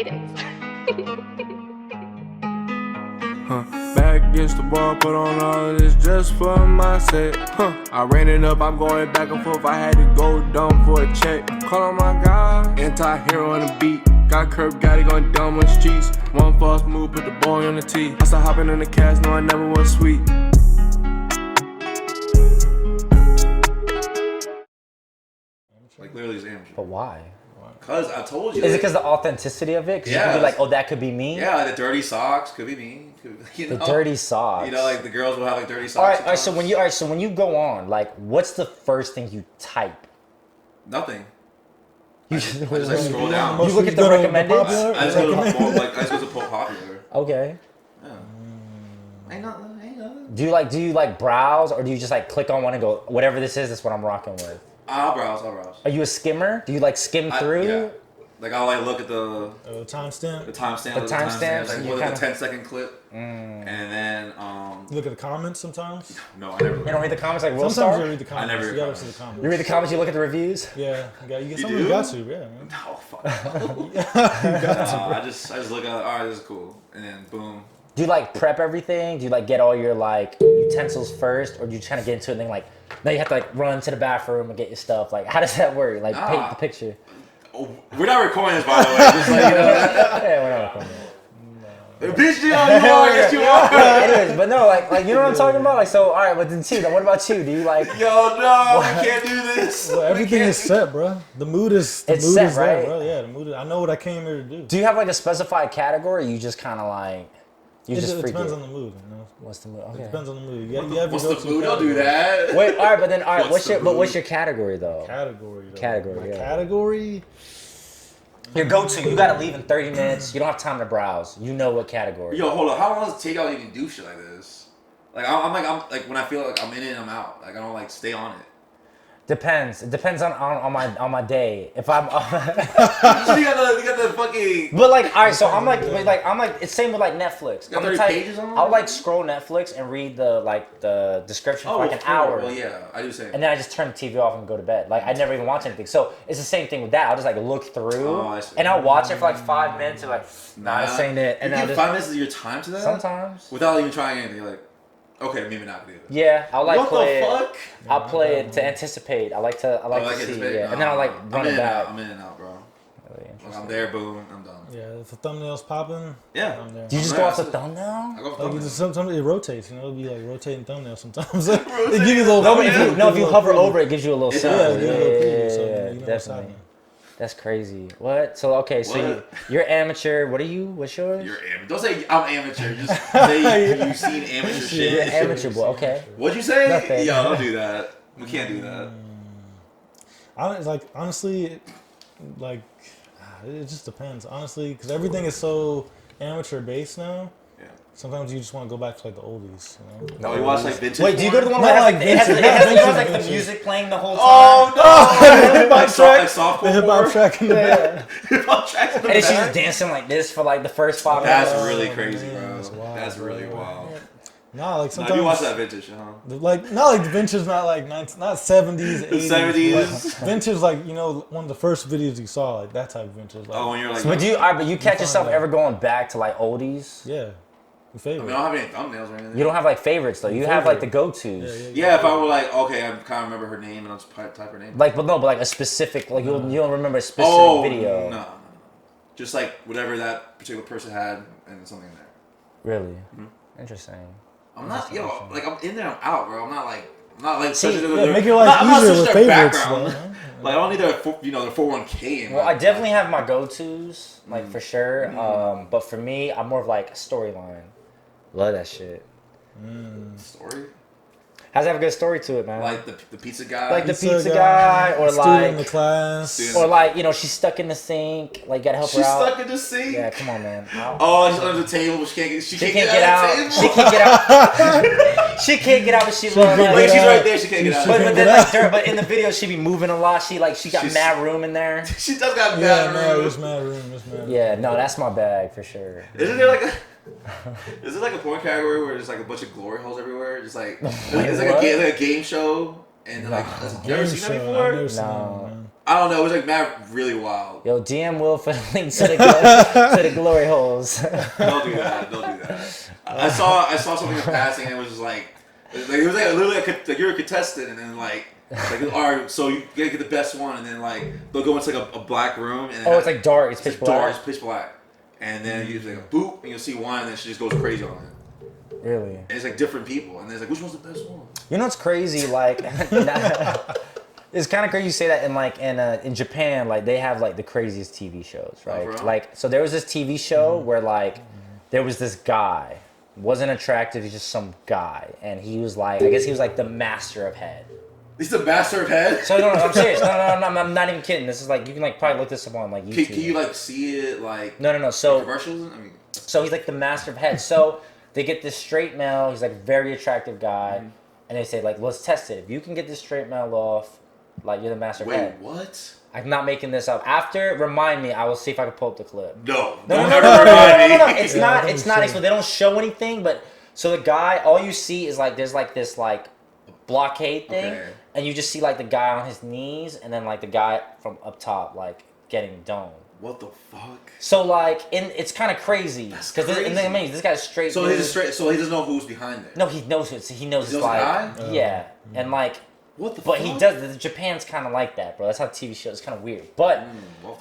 Cadence. Back against the wall, put on all of this just for my sake. I ran it up, I'm going back and forth. I had to go dumb for a check. Call on my guy, anti-hero on the beat. Got curb, got it going dumb on the streets. One false move, put the boy on the tee. I started hopping in the cast, no, I never was sweet. Like literally it's amateur. But why? Cause I told you. Is it because the authenticity of it? Because you can be like, oh, that could be me? Yeah, like the dirty socks could be me. The dirty socks. You know, like the girls will have like dirty socks. All right, so when you go on, like, what's the first thing you type? Nothing. You I just like scroll down. You look at the recommended. I just go to pull popular. Okay. Yeah. Ain't nothing. Do you like browse, or do you just like click on one and go, whatever this is, that's what I'm rocking with? I'll browse. Are you a skimmer? Do you like skim through? Yeah. Like I'll like look at the timestamp. The timestamp. The timestamps. Like look at the 10-second clip, and then You look at the comments sometimes. No, I never. You don't read the comments like Sometimes Worldstar? you read the comments. I never read you gotta comments. see the comments. You read the comments. You look at the reviews. Yeah, you do? got to, yeah. Man. Oh fuck. I just look at all right, this is cool, and then boom. Do you like prep everything? Do you like get all your like utensils first, or do you kind of get into it and then like now you have to like run to the bathroom and get your stuff? Like how does that work? Like paint the picture. Oh, we're not recording this, by the way. Just like, you know. Yeah, we're not recording it. Bitch, you are. Yes, you are. It is, but no, like you know what I'm talking about. Like so, all right. But then T, what about you? Do you like? Yo, no, we can't do this. Well, everything is set, bro. The mood is set, right? there, bro. Yeah, the mood is. I know what I came here to do. Do you have like a specified category? Or you just kind of like you just freak depends it? on the mood, you know. What's the mood? Okay. It depends on the mood. What's the mood? Don't do that. Wait, all right, but then all right. What's What's your category though? Category. Yeah. Category. Your go-to. You gotta leave in 30 minutes. You don't have time to browse. You know what category. Yo, hold on. How long does it take y'all to even do shit like this? Like I'm like when I feel like I'm in it, I'm out. Like I don't like stay on it. Depends. It depends on my day. If I'm. So you got the fucking. But like, all right. So I'm like it's same with like Netflix. You got 30 pages on it? I'll like scroll Netflix and read the description for like an hour. Well, yeah, I do say. And then I just turn the TV off and go to bed. Like I never even watch anything. So it's the same thing with that. I'll just like look through, and I'll watch it for like 5 minutes and like, nah, this ain't it. And you I'll give just 5 minutes of your time to that. sometimes Without even trying anything, you're like, okay, maybe not do it. Yeah, I'll like what play the it. fuck? I'll play it to anticipate. I like to see. Yeah. And then I'll like run it back. I'm in and out, bro. Really Like, I'm there, boom, I'm done. Yeah, if the thumbnail's popping. Yeah. I'm there. Do you just go off the thumbnail? I go for Like thumbnail. sometimes it rotates, you know. It'll be like rotating thumbnail sometimes. It give you a little. No, if you hover over it, gives you a little It sound. does. Yeah, Yeah, you know what's definitely. happening. That's crazy. What? So okay, so What? you're amateur. What are you? What's yours? You're amateur. Don't say I'm amateur. Just say you've seen amateur shit. You're amateur boy. Okay. What'd you say? Nothing. Yo, don't do that. We can't do that. Honestly, like it just depends. Honestly, because everything is so amateur based now. Yeah. Sometimes you just want to go back to like the oldies, you know. No, you watch like vintage. Wait, do you go to the one Not where like it has like the vintage. music playing the whole time? Oh no! Hip hop track. Softcore. The hip hop track in the back. Hip hop tracks in the And then she's back. just dancing like this for like the first 5 That's minutes. really crazy, bro. That's wild, That's really bro. wild. Nah, like Now, sometimes you watch that vintage, huh? like not like the vintage, not like not 70s, 80s. 70s. Like, vintage, like you know, one of the first videos you saw, like that type of vintage. Like, Oh, when you're like. But do you? But you catch find yourself that. ever going back to like oldies? yeah, your I favorite. mean, I don't have any thumbnails or anything. You don't have like favorites though. You have like the go-tos. Yeah, if I were like, okay, I kind of remember her name and I'll just type her name. Like, but like a specific, like you don't remember a specific Oh, video. No. Just like whatever that particular person had and something in there. Really? Interesting. I'm not, like I'm in there, I'm out, bro. I'm not like See, searching Yeah, make your life easier with favorites, though. Like I don't need their 401k. In Well, my I definitely have my go-tos, like for sure. Mm. But for me, I'm more of like a storyline. Love that shit. story. Has to have a good story to it, man. Like the pizza guy. Like the pizza guy, or student in the like, class. or like she's stuck in the sink. Like, gotta help She's her out. stuck in the sink. Yeah, come on, man. Oh, she's under the table, but she can't get out. Of the She table. can't get out. She can't get out, but she loves. Wait, she's right there. She can't get out. But then but in the video she be moving a lot. She got She's- mad room in there. She does got Yeah, bad no, room. it's mad room. It's mad room. Yeah, no, that's my bag for sure. Isn't there like a? Is it like a porn category where there's like a bunch of glory holes everywhere? Just like it's like what? a game show and like you ever Game seen that show, I've before? never seen No. that, man. I don't know. It was like really wild. Yo, DM Will for the link to the glory holes. Don't do that. I saw something in passing and it was just like it was like literally like you're a contestant and then like all right, so you gotta get the best one and then like they'll go into like a black room and it's like dark. It's pitch black. Dark. It's pitch black. And then you like a boop and you'll see one and then she just goes crazy on it. Really? And it's like different people and it's like which one's the best one? You know what's crazy? Like, it's kind of crazy you say that in Japan, like they have like the craziest TV shows, right? Oh, like, so there was this TV show where like there was this guy, wasn't attractive, he's just some guy, and he was like, I guess he was like the master of head. He's the master of head? So no, I'm serious. No, I'm not even kidding. This is like you can like probably look this up on like YouTube. Can you like see it like? No. So commercials. So he's like the master of head. So they get this straight male. He's like a very attractive guy, and they say like, let's test it. If you can get this straight male off, like you're the master of head. Wait, what? I'm not making this up. After, remind me. I will see if I can pull up the clip. No. No. It's not. It's not. They don't show anything. But so the guy, all you see is like there's like this like blockade thing, and you just see like the guy on his knees, and then like the guy from up top like getting domed. What the fuck? So like, it's kind of crazy because this guy's straight. So he's straight. So he doesn't know who's behind it. No, he knows it. He knows it's like guy? Yeah, and like. What the but fuck? He does. Japan's kind of like that, bro. That's how TV shows. It's kind of weird. But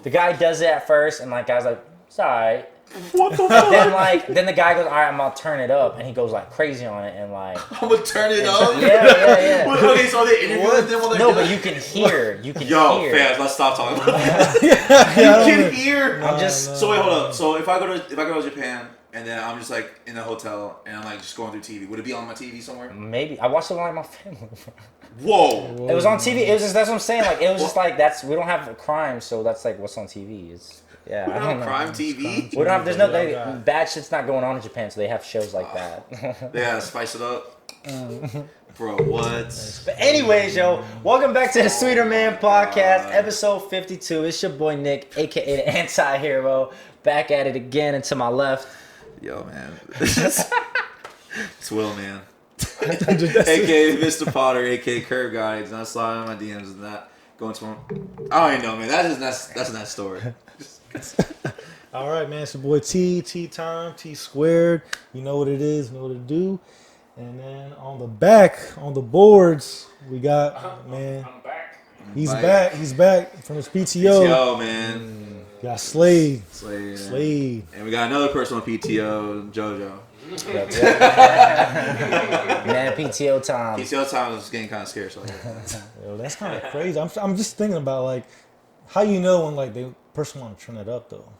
the guy does it at first, and like guy's like, it's alright. What the fuck? Then the guy goes, all right, I'm gonna turn it up, and he goes like crazy on it, and like I'm gonna turn it up. Yeah. Okay, so they interviewing them while they're doing but you can hear. Yo, fans, let's stop talking about that. You can hear. I'm just. So wait, hold up. So if I go to Japan. And then I'm just like in a hotel and I'm like just going through TV. Would it be on my TV somewhere? Maybe. I watched it with like my family. Whoa. It was on TV. It was just, that's what I'm saying. Like it was just like we don't have crime, so that's like what's on TV. It's I don't know. Crime TV? We don't have. There's no bad shit's not going on in Japan, so they have shows like that. Yeah, spice it up. Bro, what? But anyways, yo, welcome back to the Sweeterman podcast, episode 52. It's your boy Nick, aka the Anti-Hero, back at it again. And to my left. Yo, man. It's Will, man. AKA Mr. Potter, AKA Curve Guy. He's not sliding on my DMs and not going to him. I don't even know, man. That's a nice story. All right, man. It's your boy T time, T squared. You know what it is, know what to do. And then on the back, on the boards, we got, man. I'm back. He's back from his PTO. PTO, man. Got Slade. Slade. And we got another person on PTO, Jojo. Man, PTO time. PTO time is getting kind of scarce. So Yo, that's kind of crazy. I'm just thinking about like how you know when like the person want to turn it up though.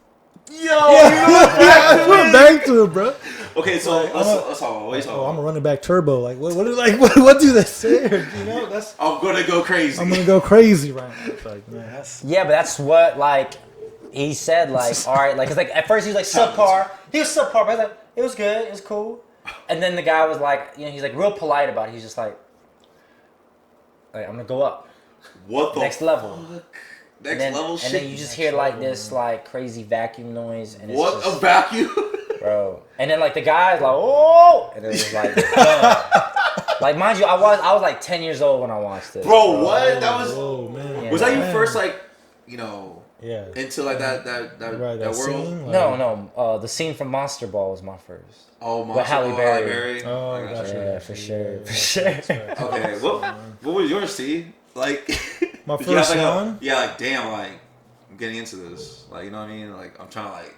We're back to it, bro. Okay, so let's talk. What are you talking about? I'm a running back turbo. Like what do they say? You know, I'm gonna go crazy. I'm gonna go crazy right now. It's like, man, but that's what like he said. Like, all right, like, cause like at first he was like subpar. He was subpar, but I was like, it was good, it was cool. And then the guy was like, he's like real polite about it. He's just like I'm gonna go up. What the next level? Next level shit. And then you just hear like this like crazy vacuum noise. And it's what just, a vacuum, bro. And then like the guy's like, oh, and it was like, like mind you, I was like 10 years old when I watched this. Bro, what? That was. Oh man. Yeah, was that your first like, into like that world? Scene, like, no. The scene from Monster Ball was my first. Oh, With Halle Berry. Oh, gotcha. Yeah, for sure. Okay, what was yours, C? Like, my first one? Like, damn, like, I'm getting into this. Like, you know what I mean? Like, I'm trying to, like,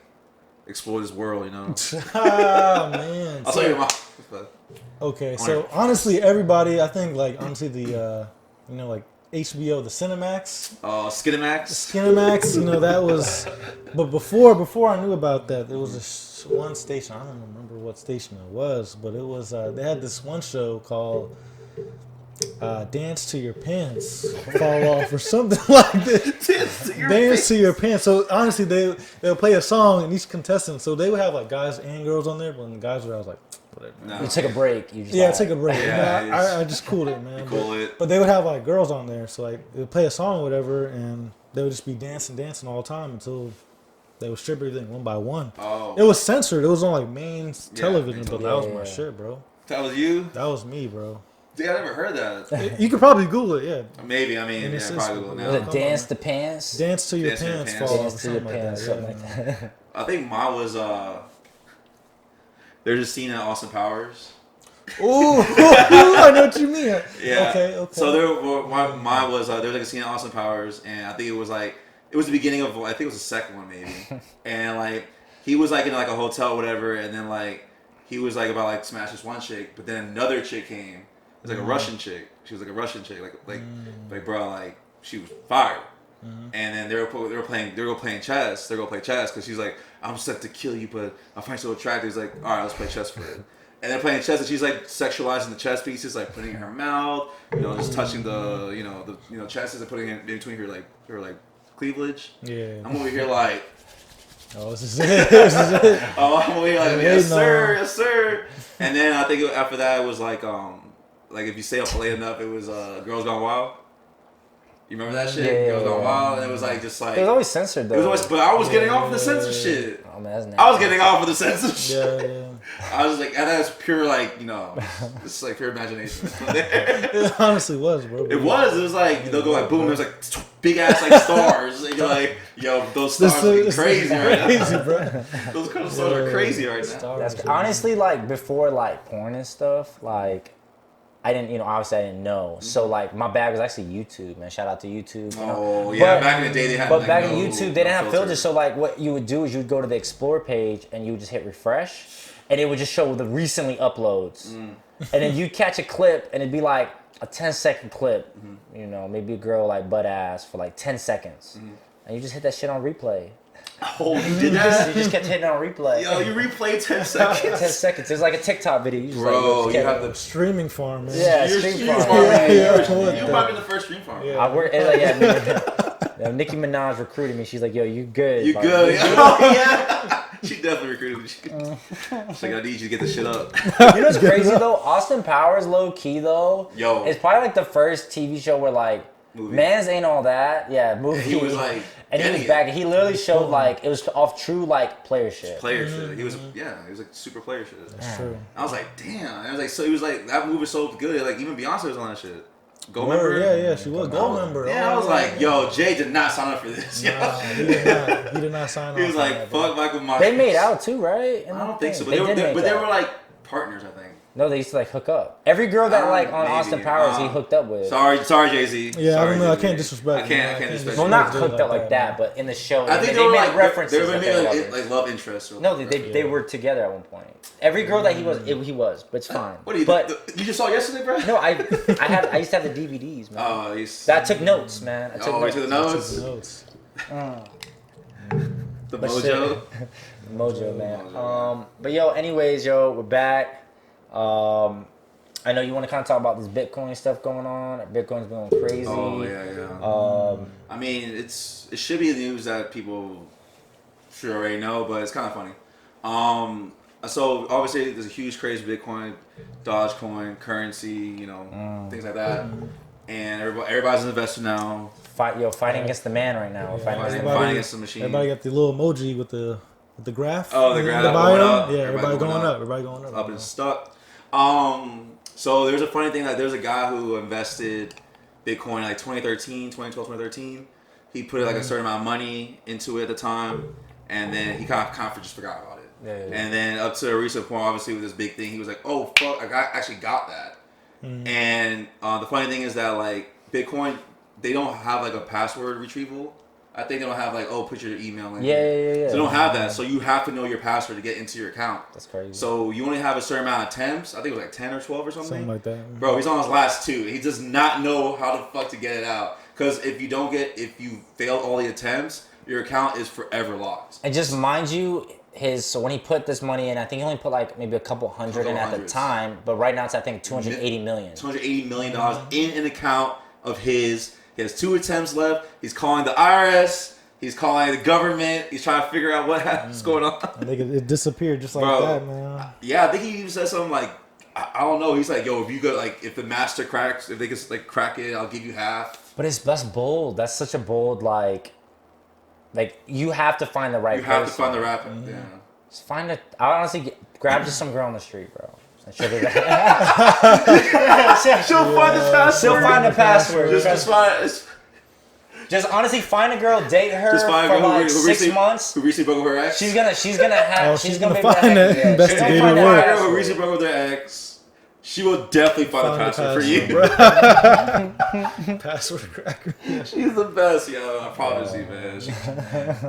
explore this world, you know? Man. I'll tell you my... Okay, so, honestly, everybody, I think, like, honestly, the, like, HBO, the Cinemax. Skinemax, that was... But before I knew about that, there was one station, I don't remember what station it was, but it was, they had this one show called... Dance to Your Pants Fall Off or something like this. Dance to your pants. So honestly, they'll play a song and each contestant. So they would have like guys and girls on there, but when the guys were, I was like, whatever. No. You took a break. You just take a break. I just cooled it, man. But they would have like girls on there, so like they would play a song or whatever, and they would just be dancing all the time until they would strip everything one by one. Oh, it was censored. It was on like main television, but that was my shit, bro. That was you? That was me, bro. Dude, I never heard that. You could probably Google it, yeah. Maybe, I mean, And yeah, it's probably just- will Was now. it Dance to Pants? Dance to your Dance to your pants pants. fall. Dance to your something like pants, that, something yeah. like that. I think mine was, there's a scene in Austin Powers. Ooh, I know what you mean. Yeah. Okay. So mine was there was like a scene in Austin Powers, and I think it was the beginning of, I think it was the second one maybe, and like he was like in like a hotel or whatever, and then like he was like about like smash this one chick, but then another chick came. It was like a Russian chick. She was like a Russian chick, like bro, like she was fire. And then they were playing chess. They're gonna play chess because she's like, I'm set to kill you, but I find you so attractive. He's like, all right, let's play chess for it. And they're playing chess, and she's like sexualizing the chess pieces, like putting it in her mouth, just touching the chesses and putting it in between her cleavage. Yeah. I'm over here like, Oh, this is it. This is it. I'm over here like, Wait, yes no. sir, yes sir. And then I think after that it was like if you stay up late enough, it was Girls Gone Wild. You remember that shit? Yeah. Girls Gone Wild, and it was like just like It was always censored though. but I was getting off of the censor shit. Oh man, that's nasty. I was getting off of the censor shit. Yeah. I was like, and that's pure this is like pure imagination. It honestly was, bro. It was like they'll go like boom, there's like big ass like stars, and you're like, yo, those stars are crazy right now. Crazy, bro. Those kind of stars are crazy right now. That's honestly like before like porn and stuff. Like I didn't, obviously I didn't know. So like my bag was actually YouTube, man. Shout out to YouTube. Oh yeah, But- back in the day they had. But like, back no, in YouTube, they no didn't have filter. filters. So like, what you would do is you would go to the Explore page and you would just hit refresh, and it would just show the recently uploads. And then you'd catch a clip, and it'd be like a 10-second clip. Maybe a girl like butt ass for like 10 seconds, and you just hit that shit on replay. Oh, you did that? You just kept hitting on replay. Yo, you replayed 10 10 seconds. seconds. It's like a TikTok video. You just Bro, like, you have the Streaming farm, man. Yeah, You're stream stream farm. farm. Yeah, You might be the first stream farm. Yeah. I work. Yeah, Nicki Minaj recruited me. She's like, "Yo, you good? You Like, good? Oh yeah. She definitely recruited me. She's like, I need you to get this shit up. You know what's crazy though? Austin Powers, low key though. Yo. It's probably like the first TV show where like, Movie. Mans ain't all that. Yeah, movie. He was like, and he was getting back. He literally showed like it was off true like player shit. player shit. He was like super player shit. That's true. I was like, damn. I was like, so he was like, that movie was so good. Like even Beyonce was on that shit. Go Word, member. yeah, she was. Gold member. Yeah, I was like, yo, Jay did not sign up for this. Nah, he did not. He did not sign off. He was on like, that, bro. fuck Michael Myers. They made out too, right? I don't think so, but They they did make were out. like partners, I think. No, they used to like hook up. Every girl that like on Maybe. Austin Powers, he hooked up with. Sorry, Jay Z. Yeah, I don't know. I can't disrespect. I can't disrespect. Well, you. not hooked up like that, but in the show, I think they they were made like references. They were that they were maybe lovers. like love interests. Or No, they were together at one point. Every girl that he was, but it's fine. What are you? But You just saw it yesterday, bro? no, I used to have the DVDs, man. Oh, you. I took notes, man. I took Oh, you notes. took the Notes. notes. The But mojo. Mojo, man. Mojo. But yo, anyways, we're back. I know you want to kind of talk about this Bitcoin stuff going on. Bitcoin's going crazy. Oh yeah. I mean, it should be news that people should already know, but it's kind of funny. So obviously there's a huge craze of Bitcoin, Dogecoin, currency, things like that, and everybody's an investor now. Fighting against the man right now. We're fighting against the man. Fighting against the machine. Everybody got the little emoji with the graph. Oh, the graph The going bio. up. Yeah, everybody going up. Everybody going up. Up and stuck. So there's a funny thing, like there's a guy who invested Bitcoin in like 2012, 2013. He put like a certain amount of money into it at the time, and then he kind of just forgot about it. Yeah. And then up to a recent point, obviously with this big thing, he was like, "Oh fuck, actually got that." And the funny thing is that like Bitcoin, they don't have like a password retrieval. I think they don't have like, oh, put your email in. Yeah. So they don't have that. So you have to know your password to get into your account. That's crazy. So you only have a certain amount of attempts. I think it was like 10 or 12 or something. Something like that. Bro, he's on his last 2. He does not know how the fuck to get it out. Because if you fail all the attempts, your account is forever locked. And just mind you, so when he put this money in, I think he only put like maybe a couple hundred in at the hundreds. time, but right now it's I think 280 million. $280 million in an account of his. He has 2 attempts left. He's calling the IRS. He's calling the government. He's trying to figure out what's going on. I think it disappeared just like Bro. that, man. Yeah, I think he even said something like, I don't know. He's like, yo, if you go like, if the master cracks, if they can like crack it, I'll give you half. But that's bold. That's such a bold like you have to find the right You person. have to find the rapper. Yeah. Just I honestly grab just some girl on the street, bro. And she'll, She'll find the password. she'll find the password. Just find. Just honestly find a girl, date her Just find for a girl like 6 months. who recently broke up with her ex. She's gonna have. she's gonna gonna be able to find hack that it. Yeah, investigator she'll find that work. Girl who password. recently broke up with their ex. She will definitely find the password for you. Password cracker. She's the best, yo. I promise you, man.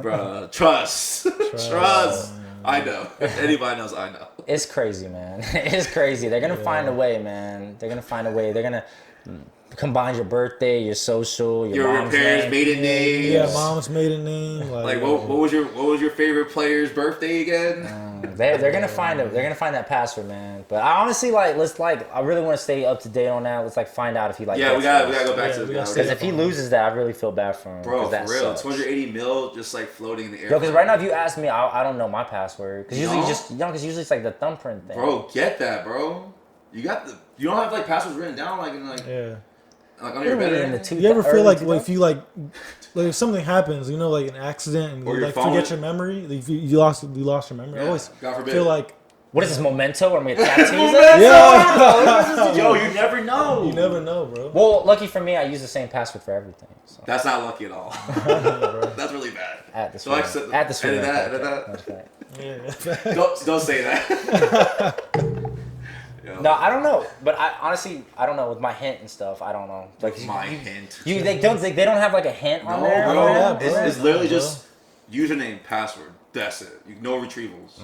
Bruh, trust. Trust. I know. If anybody knows, I know. It's crazy, man. It's crazy. They're gonna find a way, man. They're gonna find a way. They're gonna combine your birthday, your social, your mom's parents' name. maiden names. Yeah, mom's maiden name. Like what was your favorite player's birthday again? They're gonna find it. They're gonna find that password, man. But I honestly I really want to stay up to date on that. Let's find out if he Yeah, we gotta go back to the gotta because if he loses that, I really feel bad for him. Bro, that for real, sucks. 280 mil just floating in the air. Yo, because right now if you ask me, I don't know my password. Because usually No? because usually it's like the thumbprint thing. Bro, get that, bro. You don't have passwords written down Yeah. Like on your bed. In the You ever feel like early if you like if something happens, like an accident, and Or you your like phone. forget your memory, like, you lost your memory. I Yeah, always God forbid. feel like What is this, Memento? Where I'm gonna get tattoos? yeah, Yo, you never know. you never know, bro. Well, lucky for me, I use the same password for everything. So. That's not lucky at all. That's really bad. At the So like, Sweeterman. At the Sweeterman. edit that. That's right. Yeah. Don't say that. Yo, No, I don't know, but I honestly don't know with my hint and stuff. I don't know. Like my hint. they don't have like a hint on No, there. bro. Yeah, bro. It's literally Bro. just username, password. That's it. No retrievals.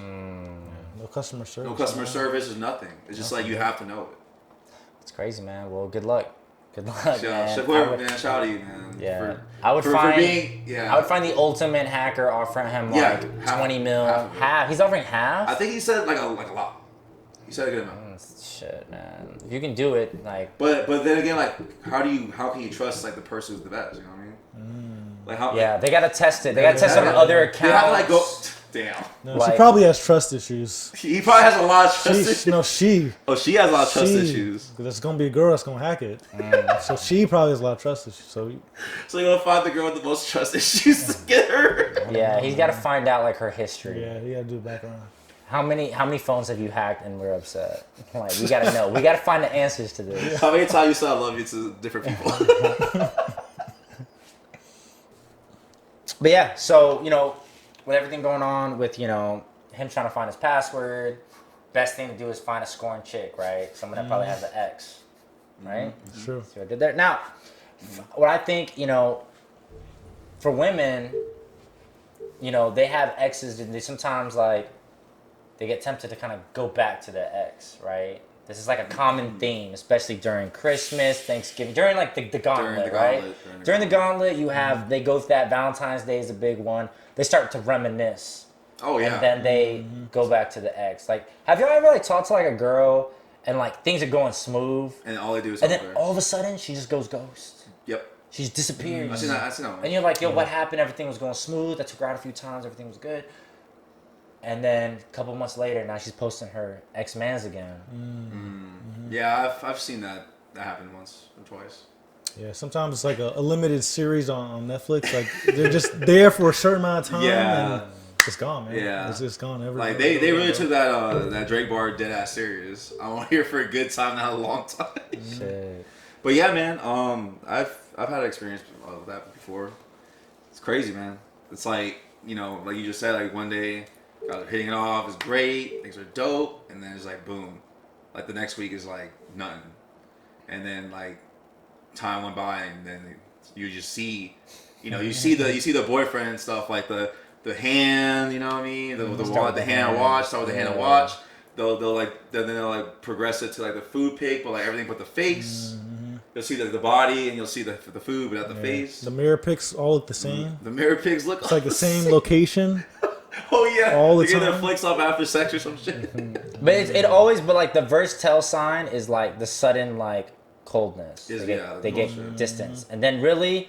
No customer service. No customer service is nothing. It's just like you have to know it. It's crazy, man. Well, good luck. Good luck, man. Shout out to you, man. Yeah, I would find the ultimate hacker offering him like half- 20 mil. half of it. Half. He's offering half. I think he said like a lot. He said a good amount. Shit, man. If you can do it, like. But then again, like how can you trust like the person who's the best? You know what I mean? Like how? Yeah, they gotta test it. They gotta test it on other accounts. They have to go. Damn. No, Like- she probably has trust issues. He probably has a lot of trust issues. She. Oh, she has a lot of trust issues. Because there's gonna be a girl that's gonna hack it. So she probably has a lot of trust issues. So So you're gonna find the girl with the most trust issues to get her. Yeah, he's gotta find out like her history. yeah, you gotta do background. How many phones have you hacked and we're upset? Like we gotta know. We gotta find the answers to this. How many times you said I love you to different people? But yeah, so with everything going on with him trying to find his password, best thing to do is find a scorned chick, right? Someone that probably has an ex, right? Sure. See what I did there? Now, what I think for women, they have exes and they sometimes they get tempted to kind of go back to their ex, right? This is like a common theme, especially during Christmas, Thanksgiving, during like the gauntlet, right? During the gauntlet, you have, they go through that. Valentine's Day is a big one. They start to reminisce. Oh yeah. And then they go back to the ex. Like, have y'all ever talked to a girl and things are going smooth, And all they do is and help then her. all of a sudden she just goes ghost. Yep. She just disappears. I seen that one. And you're like, yo, what happened? Everything was going smooth. I took her out a few times. Everything was good. And then a couple months later, now she's posting her ex-mans again. Yeah, I've seen that happen once or twice. Yeah, sometimes it's like a limited series on Netflix. Like they're just there for a certain amount of time. Yeah. And it's gone, man. Yeah. It's gone. Like they really took that Drake bar dead ass serious. I want here for a good time, not a long time. Shit. But yeah, man. I've had experience of that before. It's crazy, man. It's like like you just said, like one day guys are hitting it off, it's great, things are dope, and then it's like boom, like the next week is like nothing, and then like time went by, and then you just see, you see the boyfriend and stuff, like the hand, you know what I mean, the hand watch, start with the hand and watch. They'll progress it to like the food pic, but like everything but the face. You'll see the body and you'll see the food without the face. The mirror pics all look the same. The mirror pics look It's like the same location. Oh yeah, all the they get their time. flicks up after sex or some shit. But it always, but like the verse tell sign is like the sudden coldness. They get distance, and then really,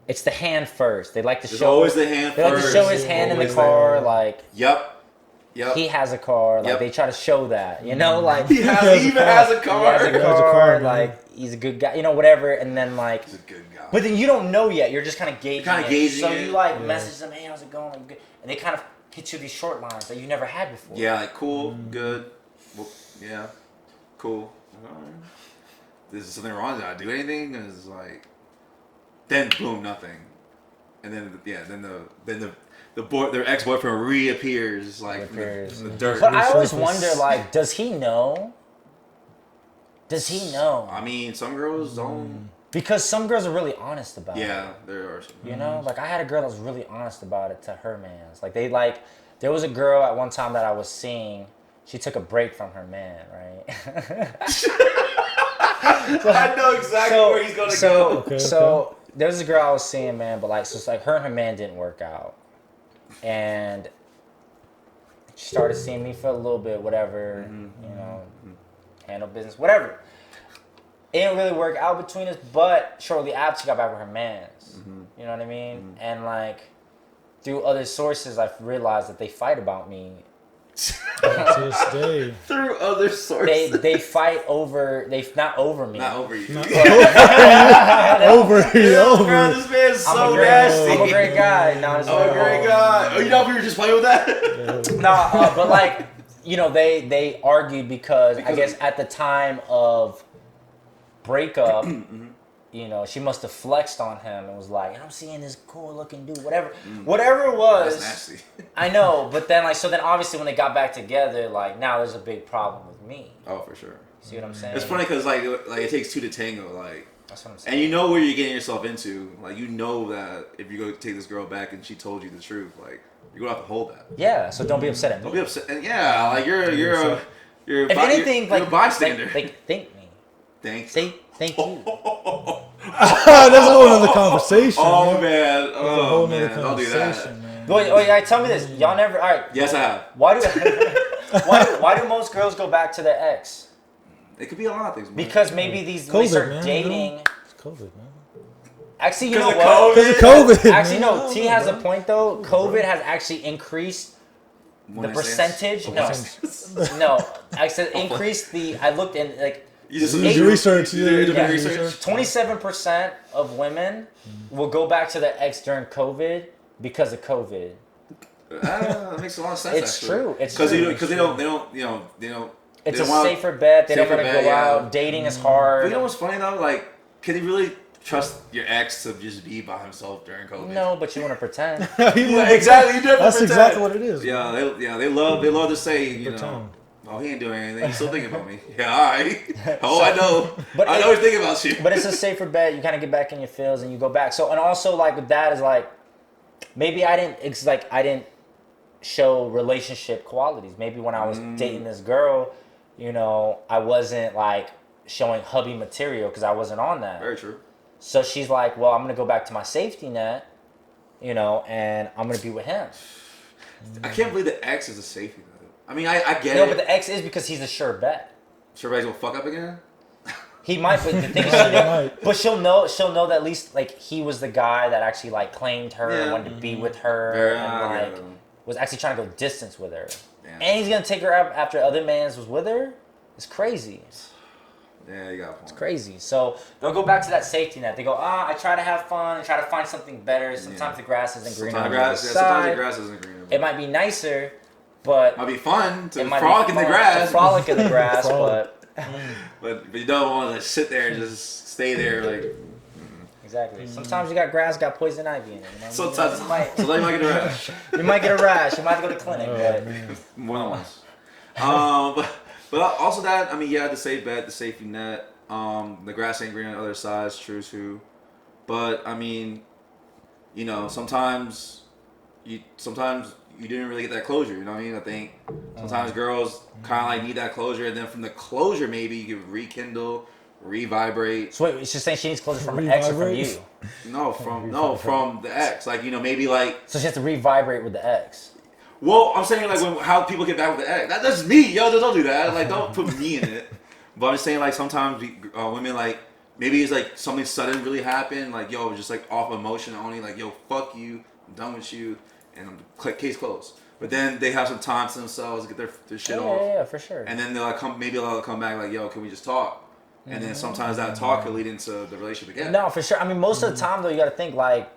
it's the hand first. They like to It's show. always the hand They like to first. show his hand in the Always car, like Yep. he has a car. Like Yep. they try to show that, like He even has a he car. has a He has a car, car, man. like he's a good guy, whatever. And then He's a good guy. but then you don't know yet. You're just kind of gauging. kinda it. gauging So it. you message them, hey, how's it going? Like, good. And they kind of hit you these short lines that you never had before. Yeah, like cool, good. Well, yeah. cool. Alright. Is there something wrong? Did I do anything? And it's like, then boom, nothing. And then their ex-boyfriend reappears like from the dirt. But I always wonder, like, does he know? Does he know? I mean, some girls don't. Because some girls are really honest about it. Yeah, there are some. You know, like I had a girl that was really honest about it to her mans. Like there was a girl at one time that I was seeing. She took a break from her man, right? I know exactly where he's gonna go. Okay. So there's a girl I was seeing, man, but like, so it's like her and her man didn't work out, and she started seeing me for a little bit, whatever, you know, handle business, whatever. It didn't really work out between us, but shortly after she got back with her mans, you know what I mean? And like, through other sources, I've realized that they fight about me. To this day. Through other sources. They fight over, not over me. Not over you. Over. Bro, this man's so nasty. I'm a great guy. No, it's I'm a great guy. Oh, you know if we were just playing with that? No, but like, you know, they argued because I guess at the time of breakup, you know, she must have flexed on him and was like, I'm seeing this cool looking dude, whatever it was. That's nasty. I know, but then like, so then obviously when they got back together, like now there's a big problem with me. Oh, for sure. See what I'm saying? It's funny because like it takes two to tango, like. That's what I'm saying. And you know where you're getting yourself into. Like, you know that if you go take this girl back and she told you the truth, like, you're gonna have to hold that. Yeah, so don't be upset at me. Don't be upset. And yeah, like you're if anything, you're like a bystander. like thank me. Thanks. Say thank you. That's a whole other conversation. Oh man. man. That's a whole nother Don't do that. conversation, man. Wait, tell me this. Y'all never. All right. Yes, I have. Why do most girls go back to their ex? It could be a lot of things. Man. Because maybe when they COVID, start man, dating. It's COVID, man. Actually, you know of what? Because of COVID. Actually, man. no. T has a point though. COVID has actually increased the percentage. No. I said increased the. I looked in like. You just did your research. You did Yeah. research. 27% of women will go back to their ex during COVID because of COVID. That makes a lot of sense. It's actually. true. It's Because true. they don't. It's they a don't wanna- safer bet. They don't safer want to bet, go yeah. out. Dating is But hard. you know what's funny though? Like, can you really trust your ex to just be by himself during COVID? No, but you want to pretend. Yeah, exactly. You never That's pretend. exactly what it is. Yeah, they love to say, you know, Pretend. oh, he ain't doing anything. He's still thinking about me. Yeah, all right. Oh, I know. But I know he's thinking about you. But it's a safer bet. You kind of get back in your feels and you go back. So, and also like with that is like, maybe I didn't show relationship qualities. Maybe when I was dating this girl, you know, I wasn't like showing hubby material because I wasn't on that. Very true. So she's like, well, I'm going to go back to my safety net, you know, and I'm going to be with him. I can't believe the ex is a safety net. I mean, I get No, it. but the ex is because he's a sure bet. Sure, everybody's gonna fuck up again. He might, but the thing is, Might. but she'll know that at least like he was the guy that actually like claimed her, Yeah. wanted to be with her, Yeah, and like yeah. was actually trying to go distance with her. Yeah. And he's gonna take her out after other mans was with her. It's crazy. Yeah, you got a point. It's crazy. So they'll go back to that safety net. They go, I try to have fun, I try to find something better. Sometimes the grass isn't green on the other Sometimes the side. grass isn't green. It might be nicer, but Might be fun to it might frolic be in the fun grass. to frolic in the grass, Frolic. but you don't want to sit there and just stay there like. Exactly. Sometimes you got grass, got poison ivy in it. You know? Sometimes you might, so then you might get a rash. you might get a rash. You might have to go to the clinic. but More than once. But also that, I mean, yeah, the safe bet, the safety net. The grass ain't green on the other side, it's true too. But I mean, you know, sometimes you didn't really get that closure. You know what I mean? I think sometimes girls kind of like need that closure, and then from the closure, maybe you can rekindle, revibrate. So wait, it's just saying she needs closure from an ex or from you. From the ex. Like, you know, maybe like. So she has to revibrate with the ex. Well, I'm saying like how people get back with the ex. That's me, yo. Don't do that. Like, don't put me in it. But I'm just saying like sometimes women like maybe it's like something sudden really happened. Like, yo, just like off emotion only. Like, yo, fuck you. I'm done with you. And case closed. But then they have some time to themselves to get their shit off. Yeah, for sure. And then they'll like they'll come back like, yo, can we just talk? And then sometimes that talk could lead into the relationship again. No, for sure. I mean, most of the time though, you got to think like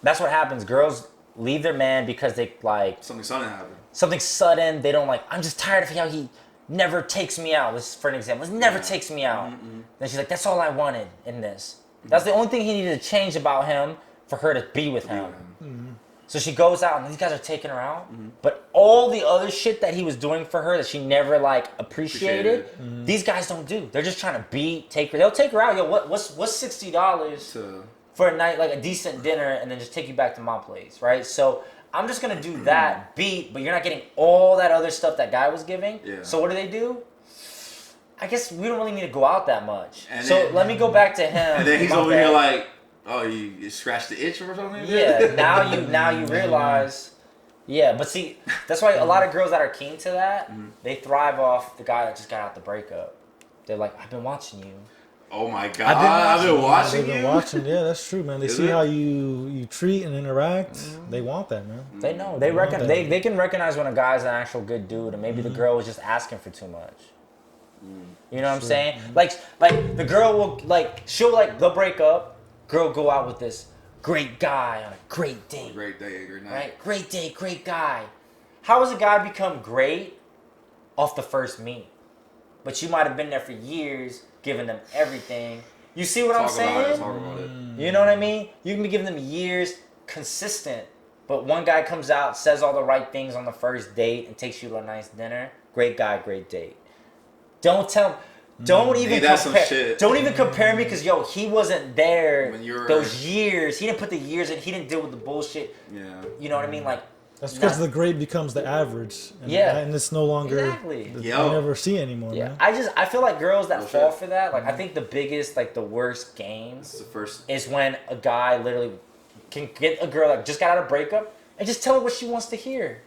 that's what happens. Girls leave their man because they like Something sudden happened. something sudden. They don't like. I'm just tired of how he never takes me out. This is for an example. This never takes me out. Then she's like, that's all I wanted in this. That's the only thing he needed to change about him for her to be with him. So she goes out and these guys are taking her out. But all the other shit that he was doing for her that she never like appreciated, these guys don't do. They're just trying to take her. They'll take her out. Yo, what's $60 for a night, like a decent dinner, and then just take you back to my place, right? So I'm just gonna do that beat, but you're not getting all that other stuff that guy was giving. Yeah. So what do? I guess we don't really need to go out that much. And so then, let me go back to him. And then he's over here like, oh, you scratched the itch or something? Yeah, now you realize. Yeah, but see, that's why a lot of girls that are keen to that, they thrive off the guy that just got out the breakup. They're like, I've been watching you. Oh my God, I've been watching you. Yeah, that's true, man. They see how you treat and interact. They want that, man. They know. They can recognize when a guy's an actual good dude, and maybe the girl was just asking for too much. You know what I'm saying? Like the girl will they'll break up. Girl go out with this great guy on a great date. Great day, great night. Right? Great date, great guy. How does a guy become great off the first meet? But you might have been there for years, giving them everything. You see what I'm saying? Talk about it. You know what I mean? You can be giving them years consistent, but one guy comes out, says all the right things on the first date, and takes you to a nice dinner. Great guy, great date. Don't even compare. Don't even compare me because he wasn't there those years. He didn't put the years in. He didn't deal with the bullshit. Yeah. You know what I mean? Like that's because the great becomes the average. And, and it's no longer you never see anymore. Yeah. Man. I feel like girls that fall for that. Like I think the biggest, like the worst game is when a guy literally can get a girl that just got out of a breakup and just tell her what she wants to hear.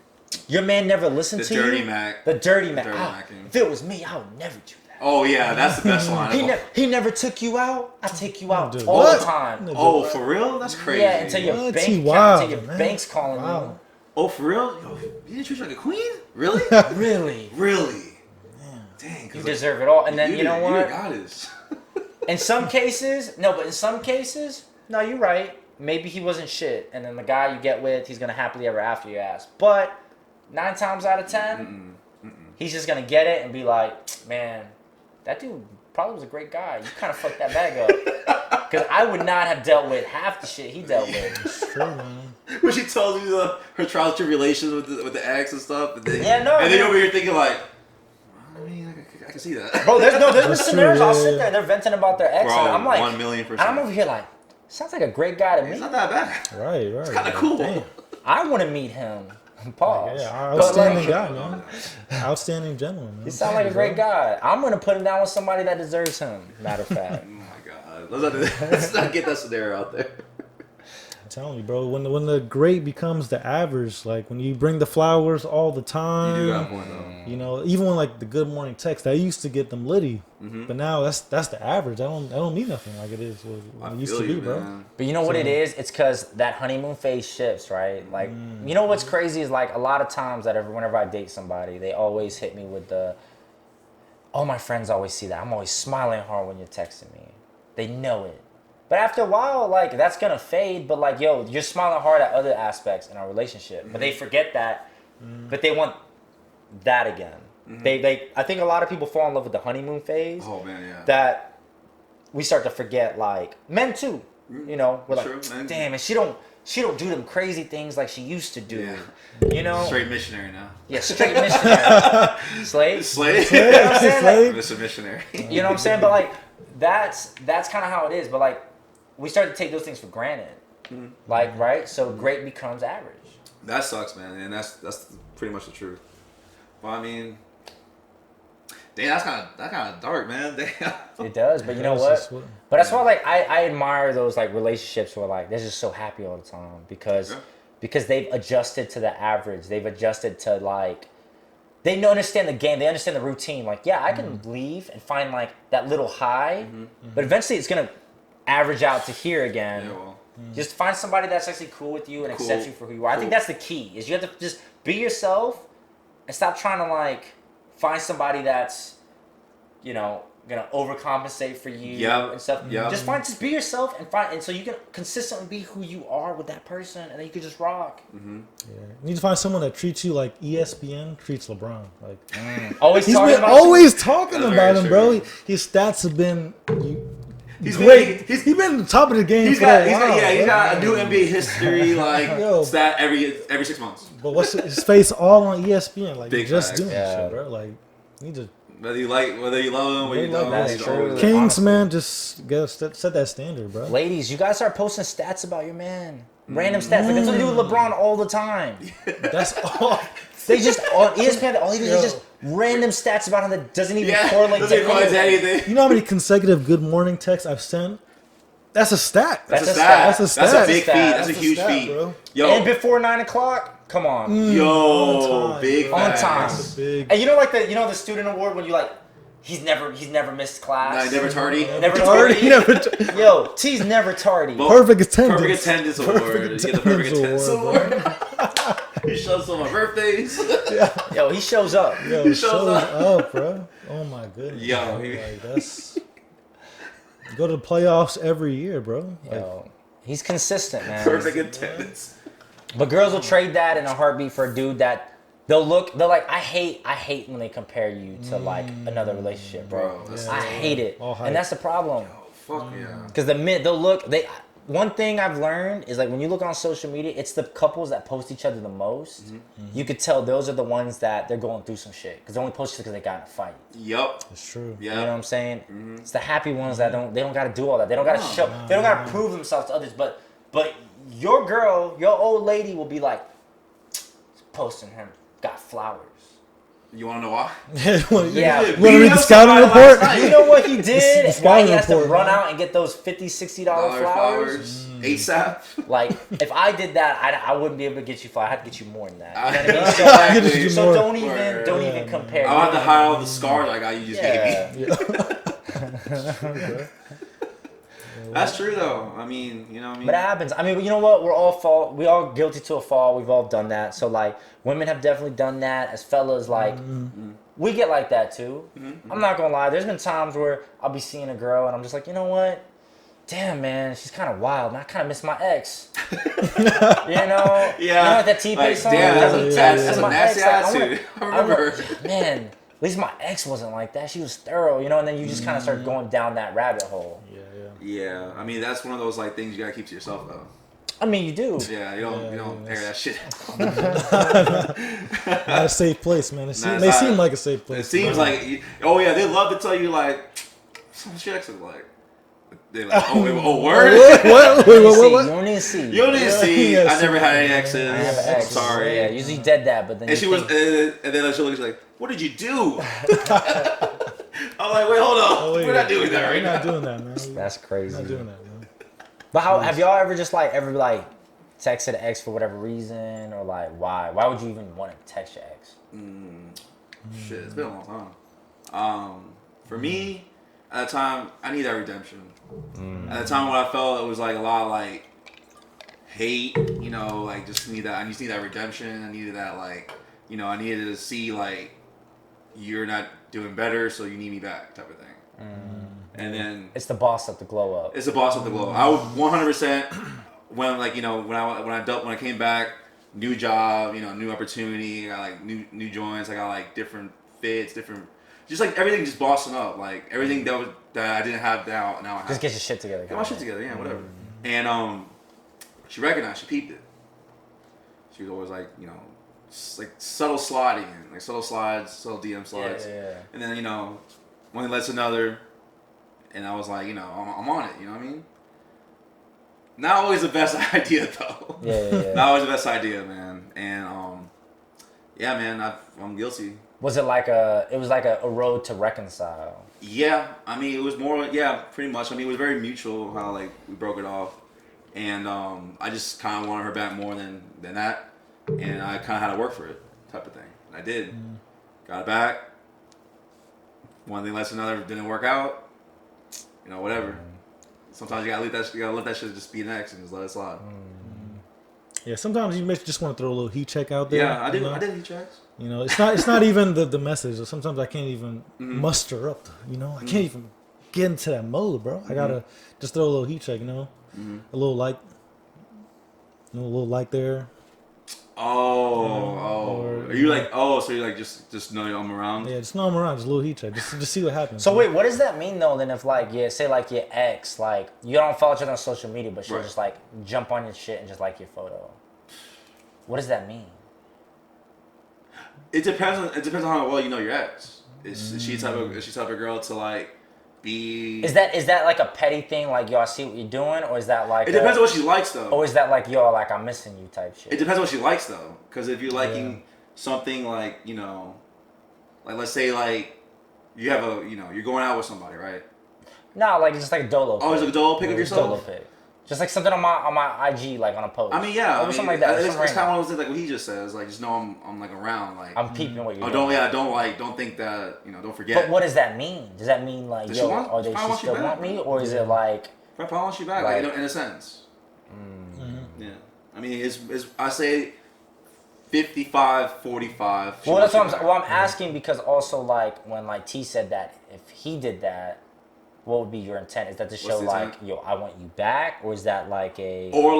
Your man never listened to you. The dirty Mac. If it was me, I would never do that. Oh yeah, that's the best line. He never took you out. I take you out all the time. Oh, for real? That's crazy. Yeah, until your bank's calling you. Oh, for real? Yo, you didn't treat you like a queen? Really? Really? Dang. You deserve it all. And then you know what? You're a goddess. In some cases, no, you're right. Maybe he wasn't shit, and then the guy you get with, he's gonna happily ever after your ass. But 9 times out of 10, he's just gonna get it and be like, man, that dude probably was a great guy. You kind of fucked that bag up. Because I would not have dealt with half the shit he dealt with. It's true, man. When she tells you her trials and tribulations with the ex and stuff, and then, and then you're over here thinking like, I mean, I can see that. Bro, there's scenarios I'll sit there, they're venting about their ex, and I'm like, 1,000,000%. And I'm over here like, sounds like a great guy to me. It's not that bad. Right. It's kind of cool. Damn. I want to meet him. Pause. Yeah, outstanding guy, man. Outstanding gentleman, man. He sounds like a great guy. I'm going to put him down with somebody that deserves him, matter of fact. Oh my God. Let's not get that scenario out there. I'm telling you, bro, when the great becomes the average, like when you bring the flowers all the time, you do got a point, though. You know, even when like the good morning text, I used to get them litty, but now that's the average. I don't need nothing like it is what it used to be, bro. But you know what it is? It's because that honeymoon phase shifts, right? Like, you know what's crazy is like a lot of times whenever I date somebody, they always hit me with all my friends always see that. I'm always smiling hard when you're texting me. They know it. But after a while, like, that's gonna fade. But like, yo, you're smiling hard at other aspects in our relationship. But they forget that. But they want that again. I think a lot of people fall in love with the honeymoon phase. Oh man, yeah. That we start to forget, like men too. You know, we're like, damn, and she don't do them crazy things like she used to do. Yeah. You know, straight missionary now. Yeah, straight missionary. Slade. Slade. You know what I'm saying? Mr. Missionary. You know what I'm saying? But like, that's kind of how it is. But like, we start to take those things for granted. Like, right? So great becomes average. That sucks, man, and that's pretty much the truth. Well, I mean, damn, that's kind of dark, man. Damn. It does, but you know what? But that's why, like, I admire those like relationships where like they're just so happy all the time because they've adjusted to the average. They've adjusted to like they understand the game. They understand the routine. Like, yeah, I can leave and find like that little high, but eventually it's gonna average out to here again. Yeah, well. Just find somebody that's actually cool with you and accepts you for who you are. I think that's the key. Is you have to just be yourself and stop trying to like find somebody that's, you know, gonna overcompensate for you Yep. and stuff. Yep. Just be yourself and so you can consistently be who you are with that person, and then you can just rock. Yeah. You need to find someone that treats you like ESPN treats LeBron. Like Always he's talking been about always talking That's about very him, bro. true. His stats have been He's great. been- He's been top of the game. He's for got, a while, he's bro. got a new NBA history like Yo. stat every 6 months. But what's his face all on ESPN? Like Big just facts. doing Yeah. shit, bro. Like you need to Whether you love him, whether you They don't, love he's that. always True. there. Kings, Honestly. man. Just go set that standard, bro. ladies. You guys start posting stats about your man. Random stats. Like that's what they do with LeBron all the time. That's all. They just on ESPN. All he does Yo. is just random stats about him that doesn't even Yeah, correlate doesn't to correlate to anything. anything. You know how many consecutive good morning texts I've sent? That's a stat. That's a That's a stat. stat. That's a That's a big feat. stat. That's a huge stat, feat. bro. Yo, And before 9 o'clock, come on. yo, On time, big bro. On facts. time. That's a big. And you know, like the student award when you like, he's never missed class. Nah, never tardy. Never tardy. Never Yo, T's never tardy. Well, Perfect attendance. Perfect attendance award. You get the perfect attendance award, award. He shows on my birthdays. Yo, he shows up. Yo, He shows shows up. up, bro. Oh my goodness. Yo, bro. he- Like, that's go to the playoffs every year, bro. Like, Yo, he's consistent, man. Perfect attendance. But girls will trade that in a heartbeat for a dude that they're like, I hate when they compare you to like another relationship, bro. Bro, that's I hate it, All hype. and that's the problem. fuck yeah. Because one thing I've learned is like when you look on social media, it's the couples that post each other the most. Mm-hmm. You could tell those are the ones that they're going through some shit because they only post it because they got in a fight. Yup. it's true. Yeah. You know what I'm saying? Mm-hmm. It's the happy ones that they don't got to do all that. They don't got to show. They don't got to prove themselves to others. But your girl, your old lady will be like posting him got flowers. You want to know why? Yeah. You want to Beat read the up scouting somebody report? last night. You know what he did? The Why he scouting has to report, run man. out and get those $50, $60 Dollar flowers? ASAP. Like, if I did that, I wouldn't be able to get you flowers. I'd have to get you more than that. You know what I mean? Exactly. So More. don't Word. even compare. I'll have to hide all the scars I got you just Yeah. gave me. That's true though. I mean, you know what I mean? But it happens. I mean, you know what? We all guilty to a fall. We've all done that. So like, women have definitely done that. As fellas, like, we get like that too. I'm not gonna lie. There's been times where I'll be seeing a girl and I'm just like, you know what? Damn, man, she's kind of wild. Man, I kind of miss my ex. You know? Yeah. You know what that T-Pain Like, song? damn, that's a My nasty ex, like, attitude. I remember. Man, at least my ex wasn't like that. She was thorough, you know. And then you just kind of start going down that rabbit hole. Yeah, I mean that's one of those like things you gotta keep to yourself though. I mean, you do. Yeah, you don't air that shit. Not a safe place, man. It Nah, it's may not. seem like a safe It place. seems like, oh yeah, they love to tell you like, some shit ex is like. They're like, oh word. What? You What? don't need to see. You don't need to see. Yeah, I never had any exes. I have an ex. I'm sorry. Yeah, usually dead that, but then And you she was, think, and then she looks like, "What did you do?" I'm like, "Wait, hold on. Oh, wait, We're not doing that right We're not now." doing that, man. that's crazy. We're not doing that, man. But how have y'all ever just like texted an ex for whatever reason, or like why? Why would you even want to text your ex? Shit, it's been a long time. For me, at the time, I need that redemption. At the time when I felt it was like a lot of like hate, you know, like just need that. I just need that redemption. I needed that like, you know, I needed to see like you're not doing better, so you need me back, type of thing. And then It's the boss of the glow up. it's the boss of the glow. I would 100% when like you know when I came back, new job, you know, new opportunity, I got like new joints, I got like different fits, different, just like everything just bossing up, like everything that I didn't have now I have. Just get your shit together. Get my shit together, yeah, whatever. And she recognized, she peeped it. She was always like, you know, like subtle sliding, like subtle slides, subtle DM slides. Yeah. And then, you know, one thing led to another, and I was like, you know, I'm on it, you know what I mean? Not always the best idea, though. Yeah. Not always the best idea, man. And, yeah, man, I'm guilty. Was it like a road to reconcile? Yeah, I mean, it was more, yeah, pretty much. I mean, it was very mutual how, like, we broke it off. And I just kind of wanted her back more than that. And I kind of had to work for it, type of thing. And I did. Got it back. One thing led to another, didn't work out. You know, whatever. Sometimes you gotta let that shit just be next and just let it slide. Yeah, sometimes you just want to throw a little heat check out there. Yeah, I did. You know? I did heat checks. You know, it's not even the message. Sometimes I can't even muster up. I can't even get into that mode, bro. I gotta just throw a little heat check. A little light, a little light there. Are you like? So you're like just know I'm around? Yeah, just know I'm around. Just a little heat check. Just see what happens. So wait, what does that mean though? Then if like say like your ex, like you don't follow each other on social media, but she'll just like jump on your shit and just like your photo. What does that mean? It depends on how well you know your ex. Is she type of girl to like be? Is that like a petty thing? Like yo, I see what you're doing, or is that like? It depends on what she likes though. Or is that like yo, like I'm missing you type shit? It depends on what she likes though, because if you're liking something like like let's say like you have you're going out with somebody, right? No, like just like a dolo. Oh, it's like a dolo pic of yourself. Dolo pic. Just like something on my IG, like on a post. I mean, yeah, something like that. It's kind of one of those things, like what he just says, like just know I'm like around, like I'm peeping what you're doing. Don't think that don't forget. But what does that mean? Does that mean like yo, or they still want me, or is it like? I probably want you back, like in a sense. Yeah, I mean, it's I say 55-45. Well, that's what I'm asking because also like when like T said that if he did that. What would be your intent? Is that to show like, yo, I want you back, or is that like a or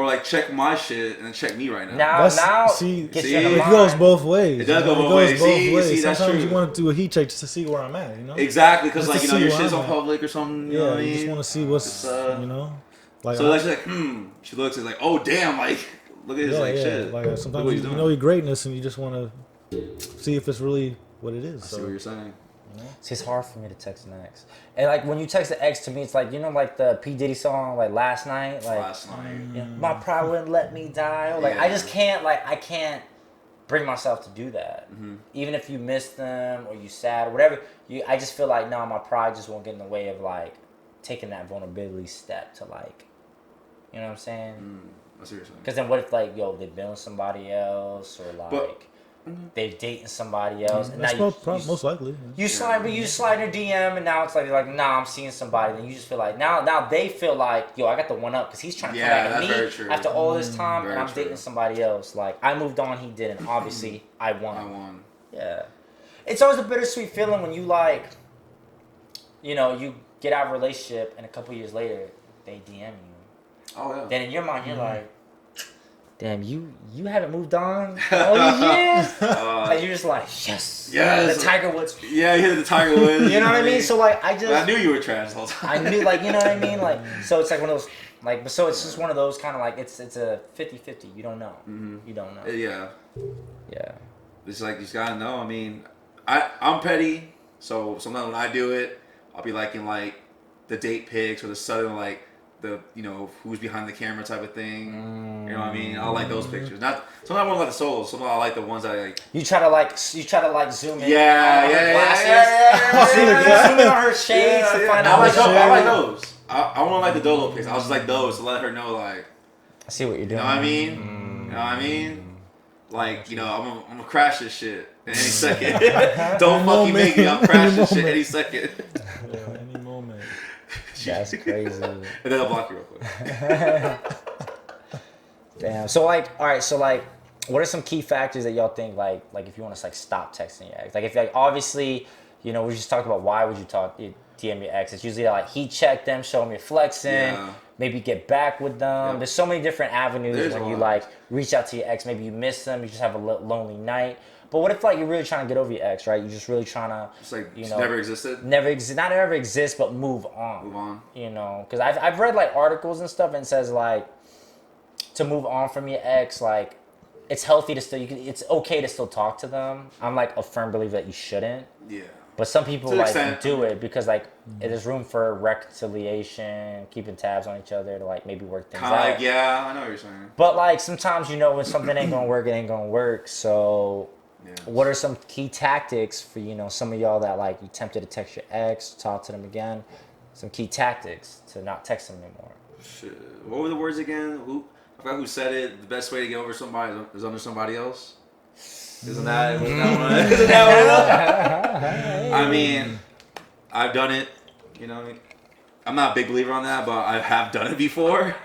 like check my shit and then check me right now? Now, see, it goes both ways. It does go both ways. See, that's sometimes true. you want to do a heat check just to see where I'm at, Exactly, because like your shit's on public or something. You know what I mean? You just want to see what's like. So like she's like, She looks, it's like, oh damn, like look at this shit. Like sometimes you know your greatness and you just want to see if it's really what it is. I see what you're saying. See, it's hard for me to text an ex. And like when you text an ex to me, it's like like the P Diddy song, like Last Night, like my pride wouldn't let me die. Or, like I just can't, I can't bring myself to do that. Even if you miss them or you sad or whatever, I just feel like my pride just won't get in the way of like taking that vulnerability step to like, you know what I'm saying? I see what you're saying. Because then what if like they've been with somebody else or like. They're dating somebody else, and that's now most likely. You slide a DM, and now it's like I'm seeing somebody. Then you just feel like now they feel like yo, I got the one up because he's trying to come back at me after all this time, and I'm dating somebody else. Like I moved on, he didn't. Obviously, I won. Yeah, it's always a bittersweet feeling when you like, you get out of a relationship, and a couple years later they DM you. Oh yeah. Then in your mind you're like. Damn, you haven't moved on all these years? And you're just like, yes. The Tiger Woods. Yeah, you hit the Tiger Woods. You know what I mean? So, like, I knew you were trash the whole time. I knew, like, you know what I mean? Like, so it's like one of those, like, but so it's just one of those kind of like, it's a 50-50. You don't know. You don't know. Yeah. Yeah. It's like, you just gotta know. I mean, I'm petty, so sometimes when I do it, I'll be liking, like, the date pics or the sudden, like, the who's behind the camera type of thing. You know what I mean? I like those pictures. Not sometimes I want to like the solos. Sometimes I like the ones that I like. You try to like zoom in. Yeah. Zoom in on her shades to find out. I like those. I want to like the dolo pics. I was just like those to let her know like. I see what you're doing. You know what I mean? You know what I mean? Like I'm gonna crash this shit in any second. Don't fucking make me. I'll crash this shit any second. Any moment. That's crazy. And then I'll block you real quick. Damn. So like, all right. So like, what are some key factors that y'all think like if you want to like stop texting your ex? Like if like obviously, we just talked about why would you DM your ex? It's usually like he check them, show them you're flexing, maybe get back with them. There's so many different avenues when you like reach out to your ex. Maybe you miss them, you just have a lonely night. But what if like you're really trying to get over your ex, right? You're just really trying to, it's like never existed. Not ever exist, but move on. Because I've read like articles and stuff and it says like to move on from your ex, like it's healthy to still it's okay to still talk to them. I'm like a firm believer that you shouldn't. Yeah. But some people like do it because like there's room for reconciliation, keeping tabs on each other to like maybe work things out. Like, yeah, I know what you're saying. But like sometimes when something ain't gonna work, it ain't gonna work. So. Yeah. What are some key tactics for some of y'all that like you tempted to text your ex, talk to them again? Some key tactics to not text them anymore. Shit. What were the words again? I forgot who said it. The best way to get over somebody is under somebody else. Isn't that one? Isn't that one? I mean, I've done it. I'm not a big believer on that, but I have done it before.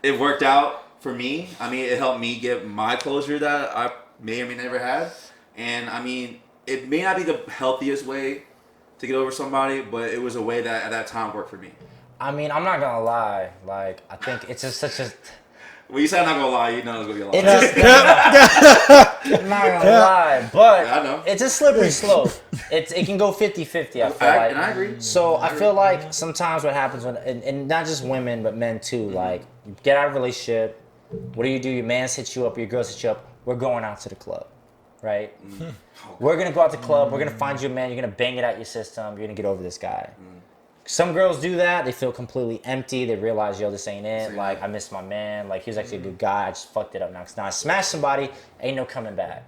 It worked out for me, I mean, it helped me get my closure that I may or may never had. And I mean, it may not be the healthiest way to get over somebody, but it was a way that at that time worked for me. I mean, I'm not gonna lie. Like, I think it's just such a. When you say I'm not gonna lie, you know it's gonna be a lie. I'm not gonna lie, but Yeah, I know. it's a slippery slope. It can go 50-50, I feel like. And I agree. So I feel like sometimes what happens when, and not just women, but men too, like, you get out of a relationship, what do? Your man's hit you up, your girls hit you up, we're going out to the club, right? We're gonna go out to the club, we're gonna find you a man, you're gonna bang it out your system, you're gonna get over this guy. Some girls do that, they feel completely empty, they realize, yo, this ain't it, like, I miss my man, like, he was actually a good guy, I just fucked it up now, 'cause now I smashed somebody, ain't no coming back.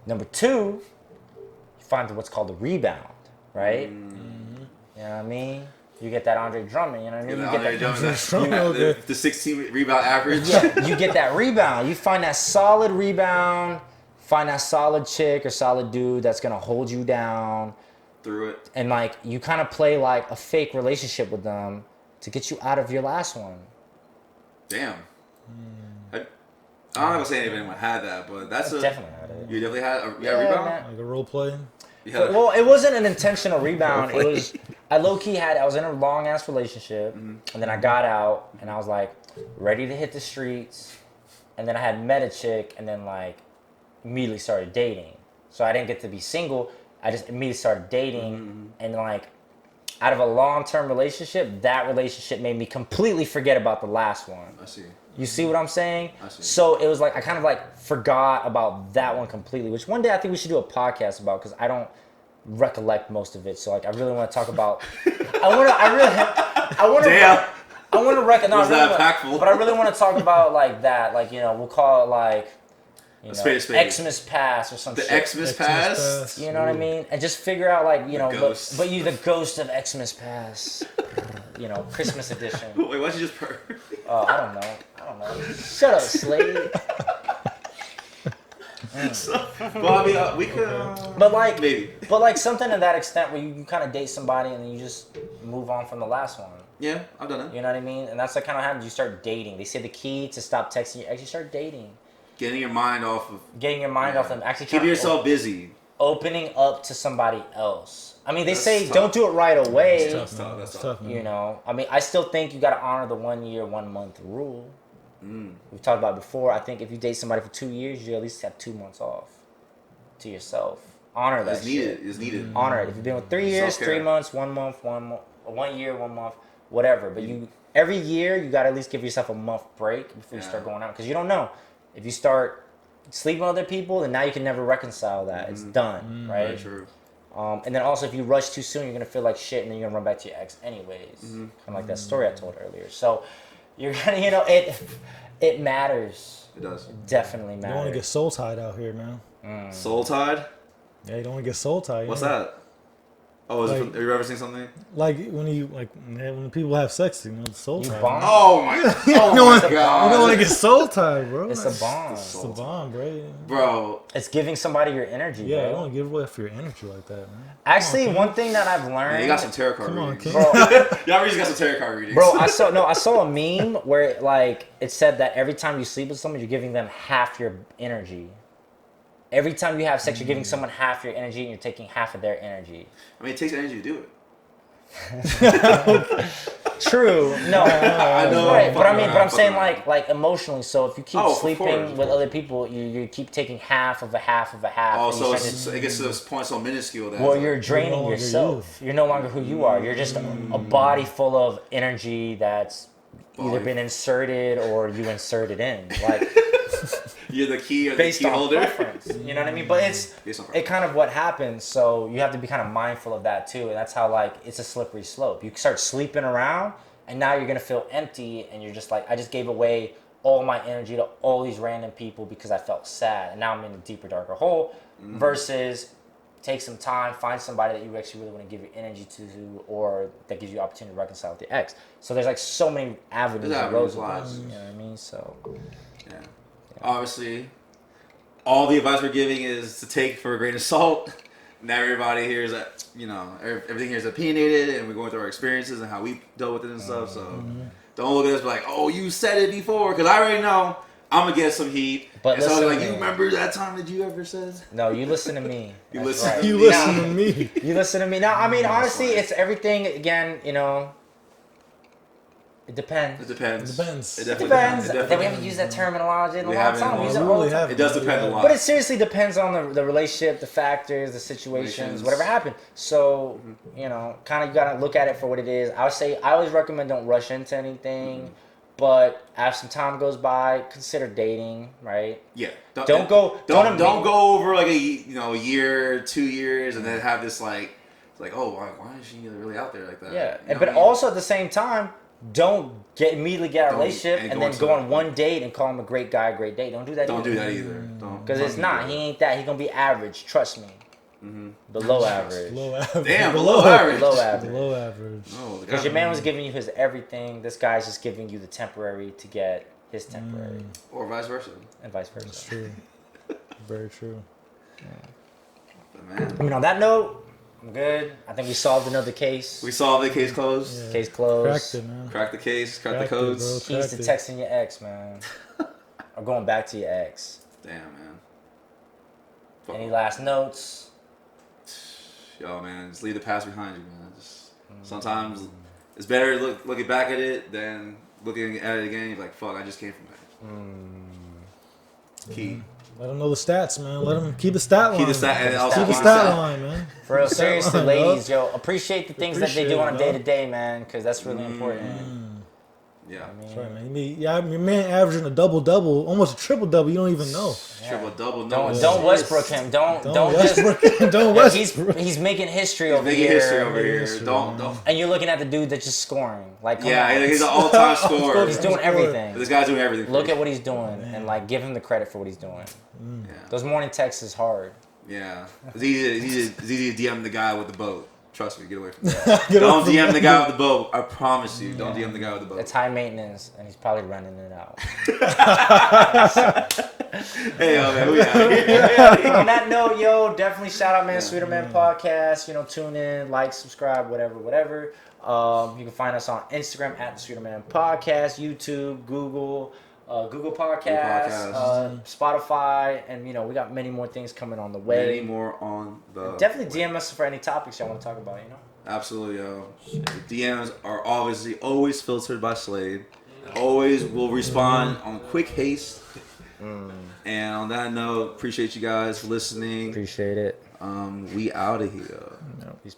Number two, you find what's called the rebound, right? You know what I mean? You get that Andre Drummond, you know what I mean? You get that, the 16 rebound average. yeah, you get that rebound. You find that solid rebound, find that solid chick or solid dude that's gonna hold you down. Through it. And like, you kind of play like a fake relationship with them to get you out of your last one. Damn. I don't know if anyone had that, but that's Definitely had it. You definitely had a rebound? Man. Like a role play. Well, it wasn't an intentional rebound. It was, I low-key I was in a long-ass relationship, and then I got out, and I was like, ready to hit the streets, and then I had met a chick, and then like, immediately started dating. So I didn't get to be single, I just immediately started dating, and like, out of a long-term relationship, that relationship made me completely forget about the last one. I see. You see what I'm saying? I see. So it was like, I kind of like forgot about that one completely, which one day I think we should do a podcast about, because I don't recollect most of it. So like, I really want to talk about, I want to recognize, but I really want to talk about like that, like, you know, we'll call it like, you know, Xmas Pass or some shit. The Xmas Pass? You know what I mean? And just figure out like, you know, but you the ghost of Xmas Pass. You know, Christmas edition. Wait, why'd you just purr? I don't know. Shut up, Slade. Well, I mean, we could. But like, maybe. But like something to that extent where you kind of date somebody and then you just move on from the last one. Yeah, I've done it. You know what I mean? And that's like kind of happens. You start dating. They say the key to stop texting your ex, you start dating. Getting your mind off of them. Actually, keep yourself busy. Opening up to somebody else. I mean, they say don't do it right away. That's tough. You know, I mean, I still think you got to honor the 1 year, 1 month rule. We've talked about it before. I think if you date somebody for 2 years, you at least have 2 months off to yourself. Honor that. It's needed. Honor it. If you've been with 3 years, Self-care. 3 months, 1 month, 1 year, 1 month, whatever. But you every year you got to at least give yourself a month break before you start going out, because you don't know if you start sleeping with other people, then now you can never reconcile that. It's done, right? Very true. And then also, if you rush too soon, you're gonna feel like shit, and then you're gonna run back to your ex anyways. Kind of like that story I told earlier. So you're gonna, you know, it matters. It does. It definitely You matters. don't want to get soul tied out here, man. Soul tied? Yeah, you don't want to get soul tied. What's yeah. that? Oh, are you ever seen something? Like when people have sex, you know, the soul You tie. bond. Oh my god. You don't want to get soul tied, bro. It's a bond. It's a bond, bro. Bro. It's giving somebody your energy, Yeah, bro. you don't give away for your energy like that, man. Actually, one thing that I've learned. Man, you got some tarot card Come on, readings. King. Bro, Y'all really got some tarot card readings. bro, I saw a meme where like it said that every time you sleep with someone, you're giving them half your energy. Every time you have sex, you're giving someone half your energy, and you're taking half of their energy. I mean, it takes energy to do it. True. No. I know. Right. But I mean, Fucking I'm saying around. like emotionally. So if you keep Oh, of sleeping course. with other people, you keep taking half of a half of a half. Oh, and you so start it gets to this point so minuscule that. well, it's you're like, draining no longer yourself. You're no longer who you are. You're just a body full of energy that's either been inserted or you inserted in. Like you're the key or the based key on holder. preference. You know what I mean? But it's Based on it kind of what happens. So you have to be kind of mindful of that too. And that's how like it's a slippery slope. You start sleeping around, and now you're gonna feel empty, and you're just like, I just gave away all my energy to all these random people because I felt sad, and now I'm in a deeper, darker hole. Versus take some time, find somebody that you actually really want to give your energy to, or that gives you opportunity to reconcile with your ex. So there's like so many avenues and roads with this, you know what I mean? So Yeah. Obviously, all the advice we're giving is to take for a grain of salt. Not everybody here is, everything here is opinionated, and we're going through our experiences and how we dealt with it and stuff. So Don't look at us like, oh, you said it before, because I already know I'm gonna get some heat. But and so listen, like, you remember that time that you ever said? No, you listen to me. You That's listen right. to You me. listen to me. You listen to me. Now, I mean, honestly, fine. it's everything. Again, you know, it depends. It depends. It depends. It It definitely depends. depends. Then we haven't used that terminology in a We long haven't. time. We We use it We all really the time. haven't. It does depend a lot. But it seriously depends on the relationship, the factors, the situations, Situations. whatever happened. So, you know, kind of you got to look at it for what it is. I would say, I always recommend don't rush into anything. But as some time goes by, consider dating, right? Yeah. Don't go over like a year, 2 years, and then have this like, it's like, oh, why is she really out there like that? Yeah, You know but what I mean? also at the same time, don't immediately get a Don't- relationship and and go then into go it. on one date and call him a great guy, a great date. Don't do that. Don't either. do that either. Don't. Because it's not. He ain't that. He's gonna be average. Trust me. Below average. Below average. Damn, below average. Below average. Below average. Oh, Because your man was giving you his everything. This guy's just giving you the temporary to get his temporary, or vice versa. and vice That's versa. true. Very true. But man, I mean, on that note, I'm good. I think we solved another case. we solved the case closed. Yeah. Case closed. Cracked it, man. Crack the case. Crack the Cracked it, codes. bro. Keys to Cracked it. texting your ex, man. Or going back to your ex. Damn, man. Fuck. Any last notes? Yo, man, just leave the past behind you, man. Just, sometimes it's better looking back at it than looking at it again. You're like, fuck, I just came from that. Key. Let them know the stats, man. Let them keep the stat line. Keep the stat, and also Keep the keep stat line, man. For real, Stat seriously, line, ladies, dog. yo, appreciate the things that they Appreciate do on it, a dog. day to day, man, because that's really important. Yeah. That's right, man. Your man averaging a double-double, almost a triple-double. You don't even know. Triple double. Don't Westbrook him. Don't just. Westbrook. Don't Westbrook. He's making history over Making here. history over here. history, Don't. And you're looking at the dude that's just scoring. Like, come Yeah, on. he's an all-time scorer. He's doing everything. This guy's doing everything. Look at what he's doing and like give him the credit for what he's doing. Yeah. Those morning texts is hard. Yeah. It's easy to DM the guy with the boat. Trust me, get away from that. Get Don't off the DM the guy with the boat. I promise you. Don't DM the guy with the boat. It's high maintenance and he's probably running it out. Hey, yo, man, we out here. On that note, yo, definitely shout out, man, Sweeterman podcast. You know, tune in, like, subscribe, whatever. You can find us on Instagram at the Sweeterman podcast, YouTube, Google Podcasts, Spotify, and you know, we got many more things coming on the way. Many more on the Definitely DM us for any topics y'all want to talk about. You know. Absolutely, yo. The DMs are obviously always filtered by Slade. Always will respond on quick haste. And on that note, appreciate you guys for listening. Appreciate it. We out of here. Peace.